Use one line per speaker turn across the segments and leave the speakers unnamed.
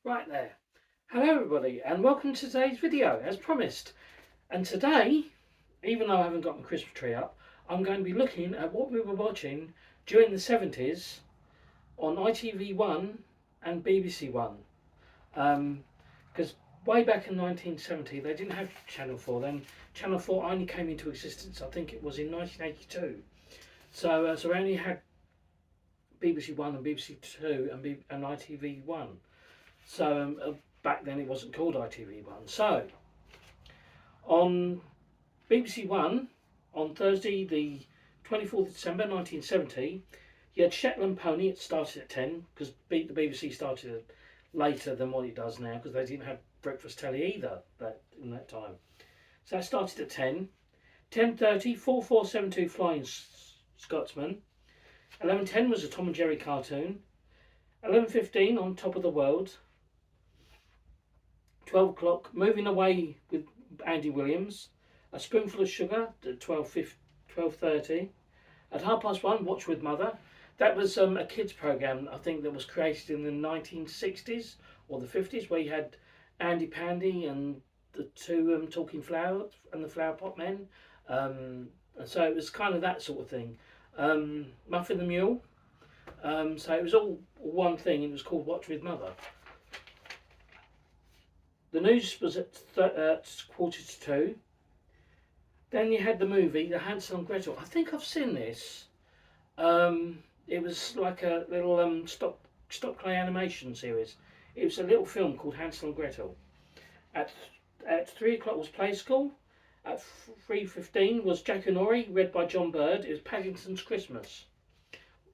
Right there. Hello everybody and welcome to today's video as promised. And today, even though I haven't got my Christmas tree up, I'm going to be looking at what we were watching during the 70s on ITV1 and BBC1. Because way back in 1970 they didn't have Channel 4 then. Channel 4 only came into existence, I think it was in 1982. So we only had BBC1 and BBC2 and ITV1. So back then it wasn't called ITV1. So on BBC One on Thursday, the 24th of December 1970, you had Shetland Pony. It started at 10 because the BBC started later than what it does now because they didn't have breakfast telly either in that time. So that started at 10. 10:30, 4472 Flying Scotsman. 11:10 was a Tom and Jerry cartoon. 11:15 On Top of the World. 12 o'clock, Moving Away with Andy Williams. A Spoonful of Sugar at 12:30. At 1:30, Watch with Mother. That was a kids programme, I think, that was created in the 1960s or the 50s, where you had Andy Pandy and the two Talking Flower and the Flower Pot Men. And so it was kind of that sort of thing. Muffin the Mule. So it was all one thing. It was called Watch with Mother. The news was at 1:45. Then you had the movie, The Hansel and Gretel. I think I've seen this. It was like a little stop play animation series. It was a little film called Hansel and Gretel. At 3 o'clock was Play School. At 3:15 was Jack and Ori, read by John Bird. It was Paddington's Christmas.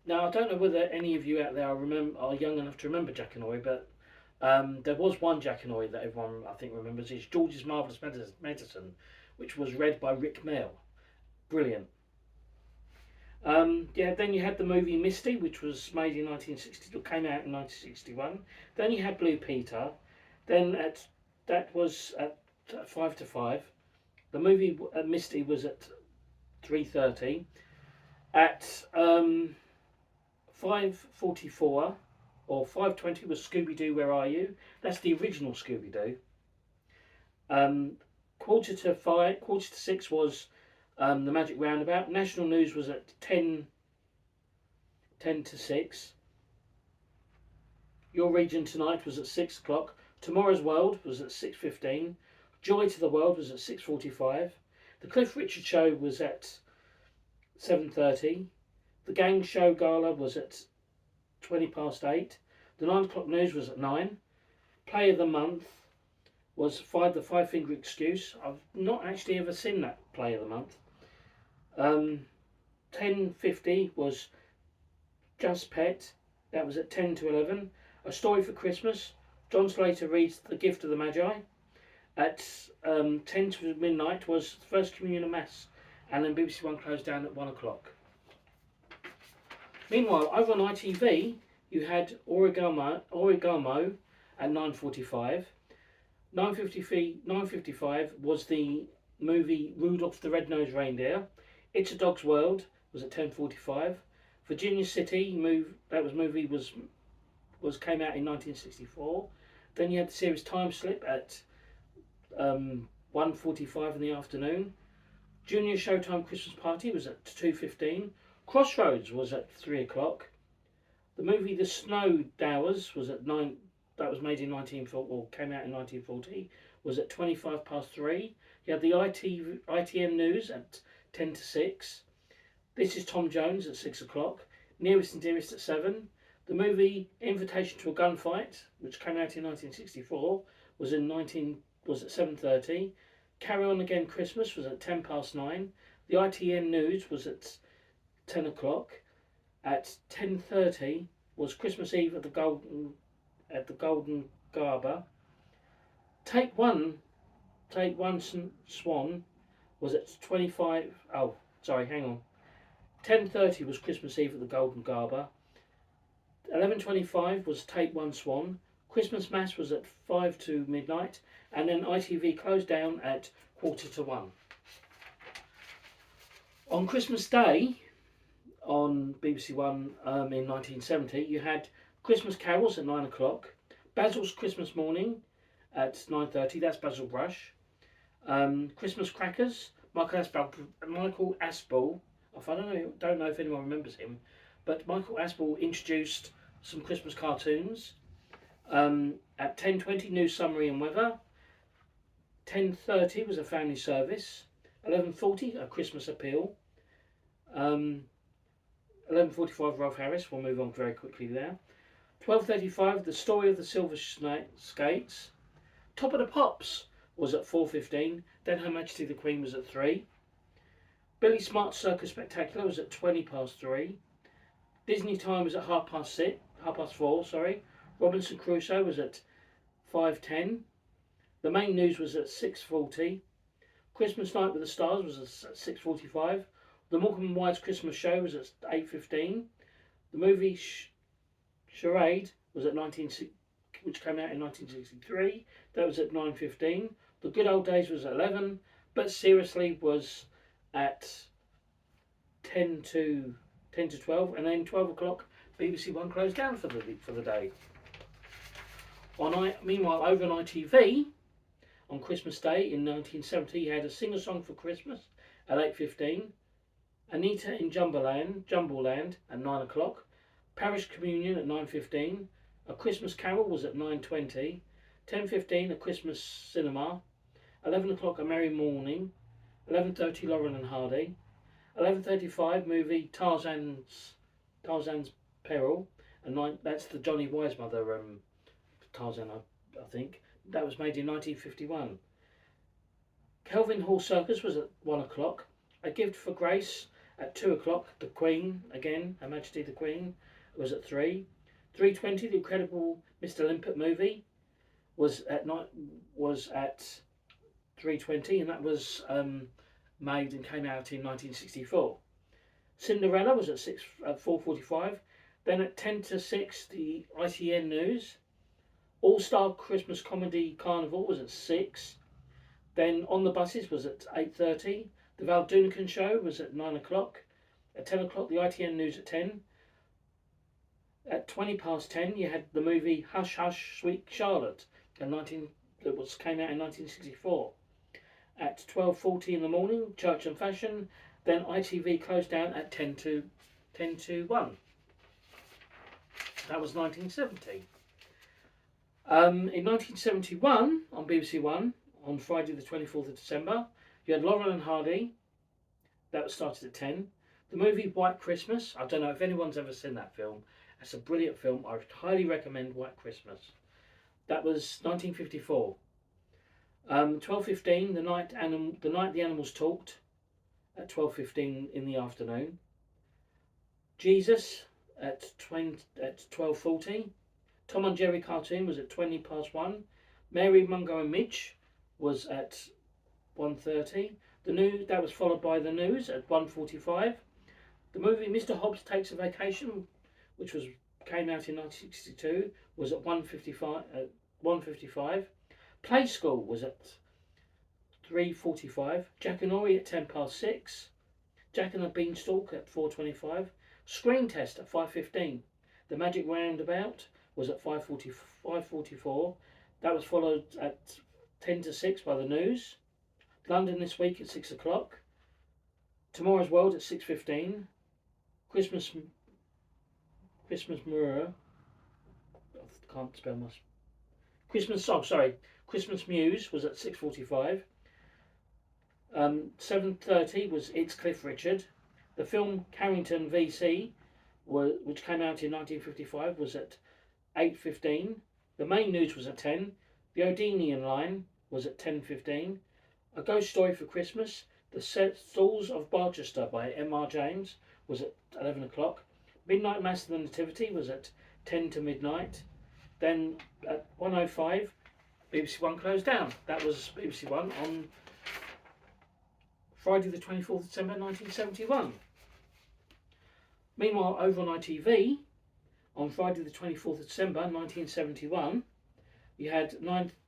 Now I don't know whether any of you out there are young enough to remember Jack and Ori, but there was one Jack and Ori that everyone I think remembers. It's George's Marvellous Medicine, which was read by Rick Mail. Brilliant. Then you had the movie Misty, which was made in 1960, came out in 1961. Then you had Blue Peter. Then that was at 5 to 5. The movie Misty was at 3:30. At 5:44 or 5:20 was Scooby Doo, Where Are You? That's the original Scooby Doo. 4:45, 4:45 was the Magic Roundabout. National News was at 10 to 6. Your Region Tonight was at 6 o'clock. Tomorrow's World was at 6:15. Joy to the World was at 6:45. The Cliff Richard Show was at 7:30. The Game Show Gala was at 8:20. The 9 o'clock news was at 9. Play of the Month was the Five Finger Excuse. I've not actually ever seen that Play of the Month. 10:50 was Just Pet. That was at 10 to 11. A Story for Christmas. John Slater reads The Gift of the Magi. At 10 to midnight was First Communion and Mass. And then BBC One closed down at 1 o'clock. Meanwhile, over on ITV, you had Origamo at 9:45. 9:55 was the movie Rudolph the Red-Nosed Reindeer. It's a Dog's World was at 10:45. Virginia City came out in 1964. Then you had the series Time Slip at 1:45 in the afternoon. Junior Showtime Christmas Party was at 2:15. Crossroads was at 3 o'clock. The movie The Snow Dowers was at 9. That was made in 1940, or came out in 1940. Was at 3. You had the ITN News at 10 to 6. This is Tom Jones at 6 o'clock. Nearest and Dearest at 7. The movie Invitation to a Gunfight, which came out in 1964, was at 7:30. Carry On Again Christmas was at 9:10. The ITN News was at 10 o'clock. At 10:30 was Christmas Eve at the Golden Garber. Take One Swan was at 25. Oh, sorry, hang on. 10:30 was Christmas Eve at the Golden Garber. 11:25 was Take One Swan. Christmas Mass was at 5 to midnight, and then ITV closed down at 1:45. On Christmas Day, on BBC One in 1970, you had Christmas Carols at 9 o'clock, Basil's Christmas Morning at 9:30. That's Basil Brush. Christmas Crackers. Michael Aspel. Don't know if anyone remembers him, but Michael Aspel introduced some Christmas cartoons. At 10:20, news summary and weather. 10:30 was a family service. 11:40, a Christmas appeal. 11:45, Ralph Harris. We'll move on very quickly there. 12:35, the story of the Silver Skates. Top of the Pops was at 4:15. Then Her Majesty the Queen was at 3. Billy Smart's Circus Spectacular was at 3:20. Disney Time was at 4:30. Sorry. Robinson Crusoe was at 5:10. The main news was at 6:40. Christmas Night with the Stars was at 6:45. The Morecambe and Wise Christmas Show was at 8:15. The movie Charade was at which came out in 1963. That was at 9:15. The Good Old Days was at 11. But Seriously was at 10 to 12, and then 12 o'clock BBC One closed down for the day. Meanwhile, over on ITV, on Christmas Day in 1970, you had a Sing-a-Song for Christmas at 8:15, Anita in Jumbleland at 9 o'clock, Parish Communion at 9:15, A Christmas Carol was at 9:20, 10:15 A Christmas Cinema, 11 o'clock A Merry Morning, 11:30 Laurel and Hardy, 11:35 movie Tarzan's Peril, and that's the Johnny Weissmother Tarzan, I think. That was made in 1951. Kelvin Hall Circus was at 1 o'clock. A Gift for Grace at 2 o'clock. The Queen, again, Her Majesty the Queen, was at 3. 3:20, The Incredible Mr. Limpet movie was at 3:20, and that was made and came out in 1964. Cinderella was at 4:45. Then at 10 to 6, the ITN News. All-Star Christmas Comedy Carnival was at 6. Then On the Buses was at 8:30. The Val Doonican Show was at 9 o'clock. At 10 o'clock, the ITN News at 10. At 20 past 10, you had the movie Hush Hush Sweet Charlotte, came out in 1964. At 12:40 in the morning, Church and Fashion. Then ITV closed down at 10 to 1. That was 1970. In 1971, on BBC One, on Friday the 24th of December, you had Laurel and Hardy. That started at 10. The movie White Christmas. I don't know if anyone's ever seen that film. It's a brilliant film. I highly recommend White Christmas. That was 1954. 12:15, the night the animals talked. At 12:15 in the afternoon. Jesus at 12:40. Tom and Jerry cartoon was at 20 past 1. Mary, Mungo and Midge was at 1:30. The news, that was followed by the news at 1:45. The movie Mr. Hobbs Takes a Vacation, which came out in 1962, was at 1:55. Play School was at 3:45. Jack and Ori at 10 past 6. Jack and the Beanstalk at 4:25. Screen Test at 5:15. The Magic Roundabout was at 5:44. That was followed at 10 to 6 by the news. London This Week at 6 o'clock. Tomorrow's World at 6:15. Christmas Mirror. I can't spell my Christmas Muse was at 6:45. 7:30 was It's Cliff Richard. The film Carrington VC, which came out in 1955, was at 8:15. The main news was at 10. The Odinian Line was at 10:15. A Ghost Story for Christmas. The Stalls of Barchester by M.R. James was at 11 o'clock. Midnight Mass of the Nativity was at 10 to midnight. Then at 1:05, BBC One closed down. That was BBC One on Friday the 24th of December 1971. Meanwhile, over on ITV, on Friday the 24th of December 1971, you had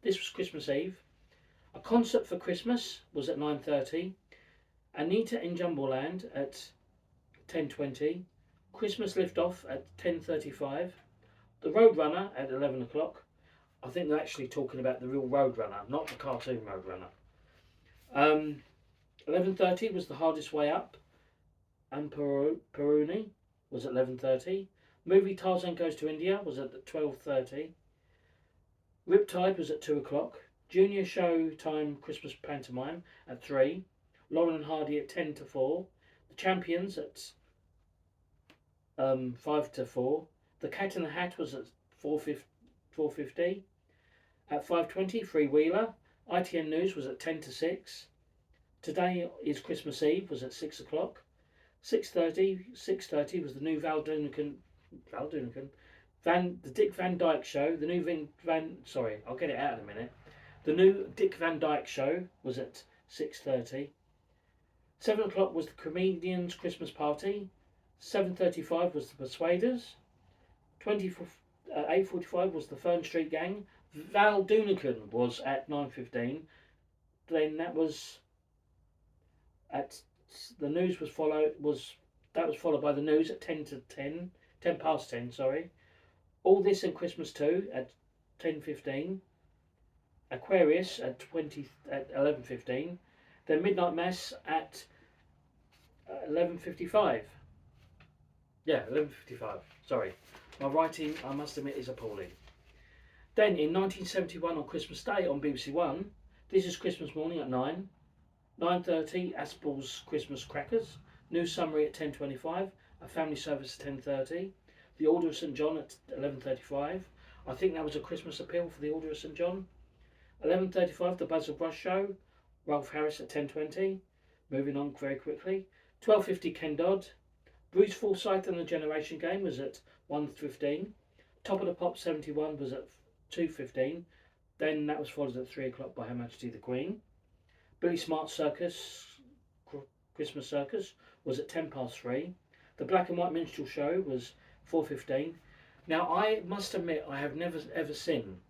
this was Christmas Eve. A Concert for Christmas was at 9:30. Anita in Jumbleland at 10:20. Christmas Liftoff at 10:35. The Roadrunner at 11 o'clock. I think they're actually talking about the real Roadrunner, not the cartoon Roadrunner. 11:30 was The Hardest Way Up, and Peruni was at 11:30. Movie Tarzan Goes to India was at 12:30. Riptide was at 2 o'clock. Junior Showtime Christmas Pantomime at 3. Lauren and Hardy at 10 to 4. The Champions at 5 to 4. The Cat in the Hat was at 4:50. At 5:20, Freewheeler. ITN News was at 10 to 6. Today is Christmas Eve was at 6 o'clock. 6:30 was the new the Dick Van Dyke Show. The new I'll get it out in a minute. The new Dick Van Dyke Show was at 6:30. 7 o'clock was the Comedians Christmas Party. 7:35 was the Persuaders. 8:45 was the Fern Street Gang. Val Doonican was at 9:15. Then that was the news was followed by the news at 10 past 10. Sorry. All This and Christmas Too at 10:15. Aquarius at 11:15. Then Midnight Mass at 11:55. Yeah, 11:55. Sorry, my writing, I must admit, is appalling. Then in 1971 on Christmas Day on BBC One, This Is Christmas Morning at 9. 9:30 Aspel's Christmas Crackers. News Summary at 10:25. A Family Service at 10:30. The Order of St John at 11:35. I think that was a Christmas appeal for the Order of St John. 11:35 The Basil Brush Show. Rolf Harris at 10:20. Moving on very quickly. 12:50 Ken Dodd. Bruce Forsyth and the Generation Game was at 1:15. Top of the Pop 71 was at 2:15. Then that was followed at 3 o'clock by Her Majesty the Queen. Billy Smart's Christmas Circus was at 10 past 3. The Black and White Minstrel Show was 4:15. Now I must admit I have never ever seen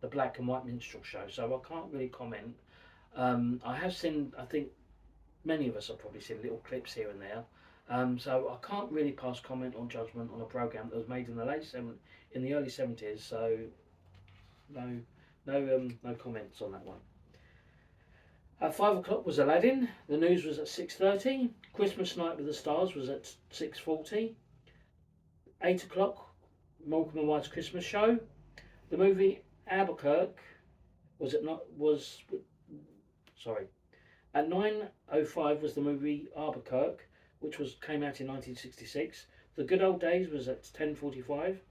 the Black and White Minstrel Show, so I can't really comment. I have seen, I think many of us have probably seen little clips here and there. So I can't really pass comment or judgment on a program that was made in the early 70s. So no comments on that one. At 5 o'clock was Aladdin. The news was at 6:30. Christmas Night with the Stars was at 6:40. 8 o'clock, Malcolm and White's Christmas Show. The movie Albuquerque was at 9:05 was the movie Albuquerque, which came out in 1966. The Good Old Days was at 10:45.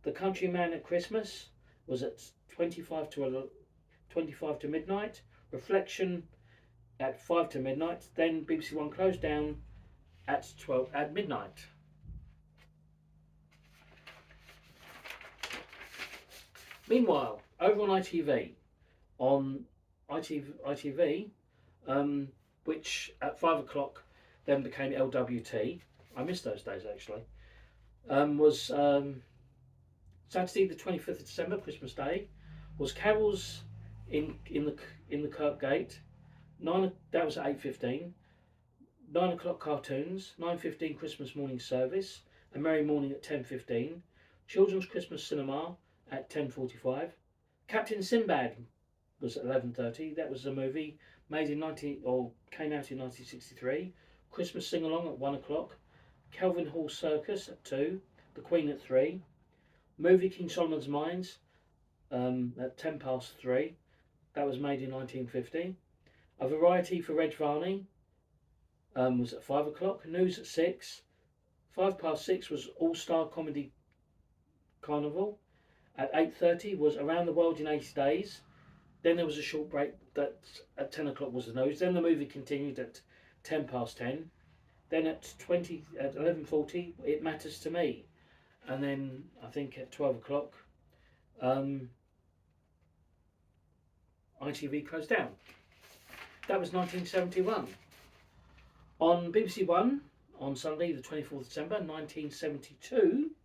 The Countryman at Christmas was at 25 to midnight. Reflection at 5 to midnight. Then BBC One closed down at midnight. Meanwhile, over on ITV, which at 5 o'clock then became LWT. I miss those days actually. Was Saturday the 25th of December, Christmas Day, was Carols in the Kirk Gate. That was at 8:15. 9 o'clock cartoons. 9:15 Christmas morning service. A Merry Morning at 10:15. Children's Christmas Cinema at 10:45. Captain Sinbad was at 11:30. That was a movie made in came out in 1963. Christmas Sing Along at 1 o'clock. Kelvin Hall Circus at 2. The Queen at 3. Movie King Solomon's Mines at 10 past 3. That was made in 1950. A Variety for Reg Varney was at 5 o'clock. News at 6. 5 past 6 was All Star Comedy Carnival. At 8:30 was Around the World in 80 Days. Then there was a short break. That at 10 o'clock was the news. Then the movie continued at 10 past 10. Then at 11:40, It Matters to Me. And then I think at 12 o'clock, ITV closed down. That was 1971. On BBC One, on Sunday the 24th of December 1972,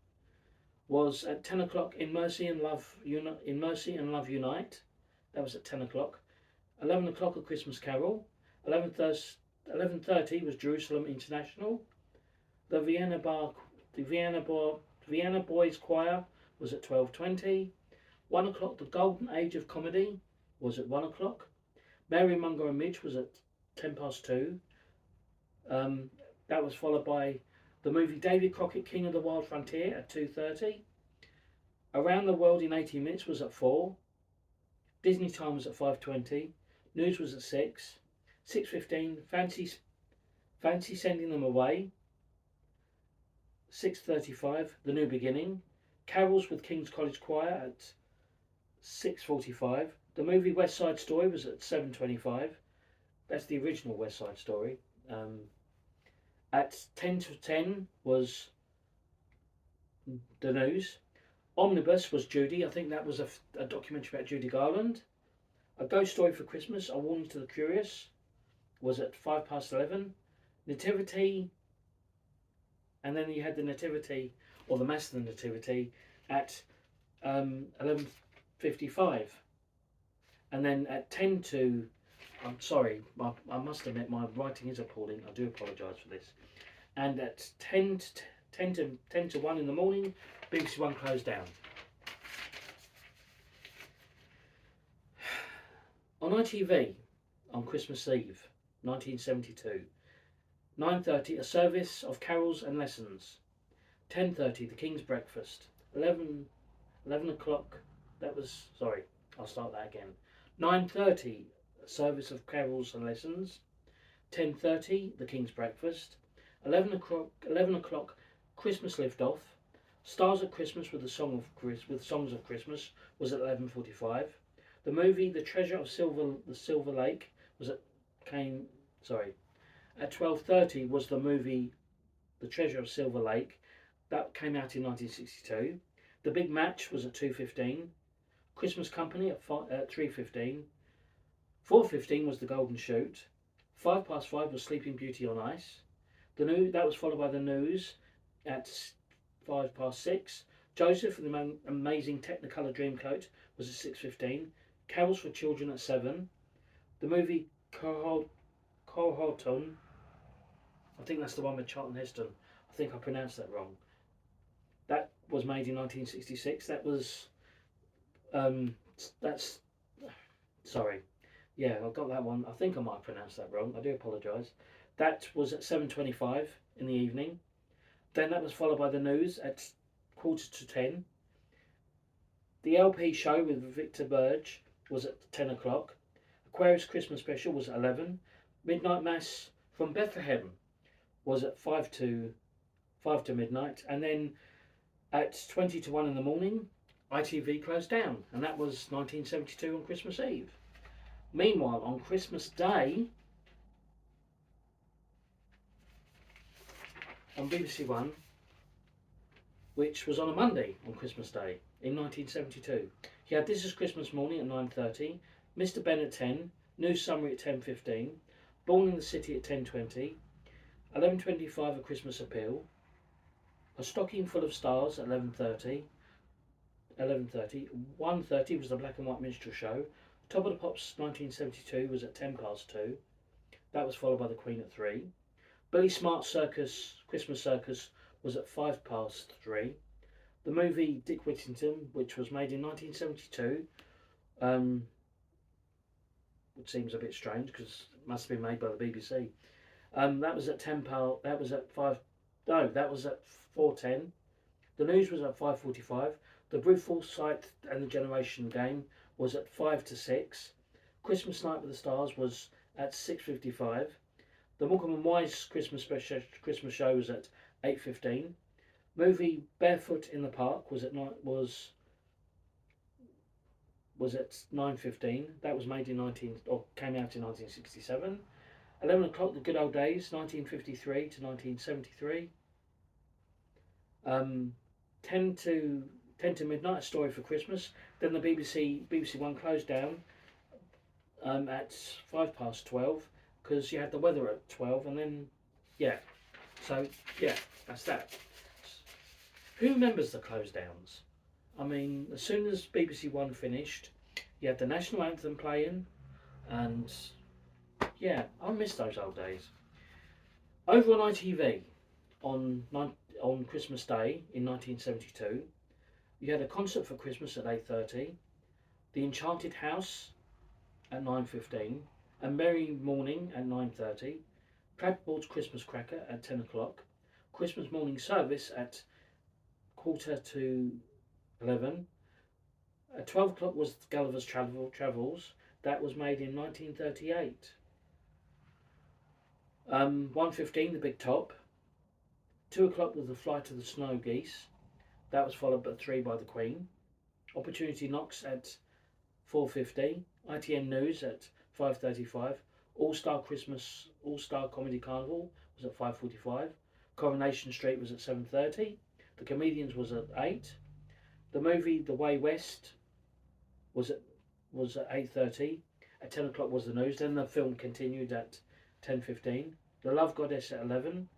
was at 10 o'clock In Mercy and Love Unite. That was at 10 o'clock. 11 o'clock A Christmas Carol. 11:30 was Jerusalem International. The Vienna Boys Choir was at 12:20. 1 o'clock, The Golden Age of Comedy was at 1 o'clock. Mary Munger and Midge was at 2:10. That was followed by the movie David Crockett, King of the Wild Frontier at 2:30. Around the World in 80 Minutes was at 4. Disney Time was at 5:20. News was at 6. 6:15. Fancy Sending Them Away. 6:35. The New Beginning. Carols with King's College Choir at 6:45. The movie West Side Story was at 7:25. That's the original West Side Story. At 10:10 was the news. Omnibus was Judy. I think that was a documentary about Judy Garland. A Ghost Story for Christmas, A Warning to the Curious, was at 11:05. Nativity, and then you had the Nativity, or the Mass of the Nativity, at 11:55. And then at 10 to, I'm sorry, I must admit my writing is appalling. I do apologise for this. And at 10 to 1 in the morning, BBC One closed down. On ITV, on Christmas Eve, 1972, 9:30, A Service of Carols and Lessons. 10:30, The King's Breakfast. 11 o'clock, I'll start that again. 9:30, A Service of Carols and Lessons. 10:30, The King's Breakfast. 11 o'clock, Christmas Liftoff. Stars at Christmas with Songs of Christmas was at 11:45. The movie The Treasure of the Silver Lake was at 12:30 was the movie The Treasure of Silver Lake. That came out in 1962. The Big Match was at 2:15. Christmas Company at 3:15. 4:15 was The Golden Shoot. 5:05 was Sleeping Beauty on Ice. That was followed by the news at 6:05. Joseph and the Amazing Technicolor Dreamcoat was at 6:15. Carols for Children at 7. The movie Cohorton, I think that's the one with Charlton Heston. I think I pronounced that wrong. That was made in 1966. Sorry. Yeah, I got that one. I think I might have pronounced that wrong. I do apologise. That was at 7:25 in the evening. Then that was followed by the news at 9:45. The LP show with Victor Burge was at 10 o'clock. Aquarius Christmas Special was at 11. Midnight Mass from Bethlehem was at 5 to midnight. And then at 20 to 1 in the morning, ITV closed down. And that was 1972 on Christmas Eve. Meanwhile, on Christmas Day, on BBC One, which was on a Monday on Christmas Day in 1972. He had This Is Christmas Morning at 9:30, Mr. Ben at 10, News Summary at 10:15, Born in the City at 10:20, 11:25 A Christmas Appeal, A Stocking Full of Stars at 11:30, 1:30 was the Black and White Minstrel Show, Top of the Pops 1972 was at 2:10. That was followed by The Queen at 3. Billy Smart's Christmas Circus was at 3:05. The movie Dick Whittington, which was made in 1972, which seems a bit strange because it must have been made by the BBC. That was at 10:00. That was at 5. No, that was at 4:10. The news was at 5:45. The Brute Forsyth and the Generation Game was at 5 to 6. Christmas Night with the Stars was at 6:55. The Morecambe and Wise Christmas Show was at 8:15. Movie Barefoot in the Park was at 9:15. That was made in came out in 1967. 11 o'clock, The Good Old Days, 1953 to 1973. 10 to midnight, A Story for Christmas. Then the BBC One closed down at 12:05 because you had the weather at 12, and then that's that. Who remembers the close downs? I mean, as soon as BBC One finished, you had the national anthem playing, and yeah, I miss those old days. Over on ITV on Christmas Day in 1972, You had A Concert for Christmas at 8:30, The Enchanted House at 9:15, A Merry Morning at 9:30, Cradboard's Christmas Cracker at 10 o'clock, Christmas Morning Service at 11:15. At 12 o'clock was Gulliver's Travels. That was made in 1938. 1:15, The Big Top. 2 o'clock was The Flight of the Snow Geese. That was followed by 3 by the Queen. Opportunity Knocks at 4:50. ITN News at 5:35. All-Star Comedy Carnival was at 5:45. Coronation Street was at 7:30. The Comedians was at 8. The movie The Way West was at 8:30. At 10 o'clock was the news. Then the film continued at 10:15. The Love Goddess at 11.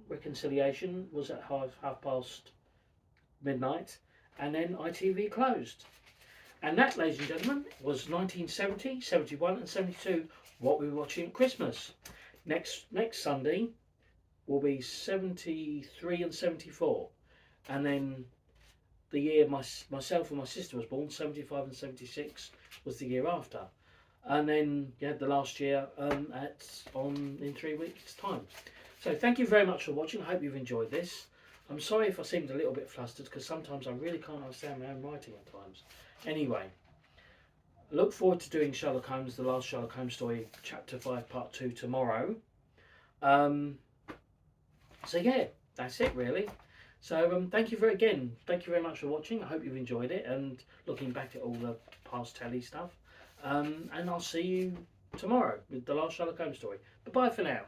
Reconciliation was at half past midnight. And then ITV closed. And that, ladies and gentlemen, was 1970, 71 and 72, what we were watching at Christmas. Next Sunday will be 73 and 74. And then the year myself and my sister was born, 75 and 76, was the year after. And then you had the last year in 3 weeks' time. So thank you very much for watching. I hope you've enjoyed this. I'm sorry if I seemed a little bit flustered, because sometimes I really can't understand my own writing at times. Anyway, I look forward to doing Sherlock Holmes, the last Sherlock Holmes story, Chapter 5, Part 2 tomorrow. So yeah, that's it really. So thank you very much for watching. I hope you've enjoyed it and looking back at all the past telly stuff. And I'll see you tomorrow with the last Sherlock Holmes story. Bye bye for now.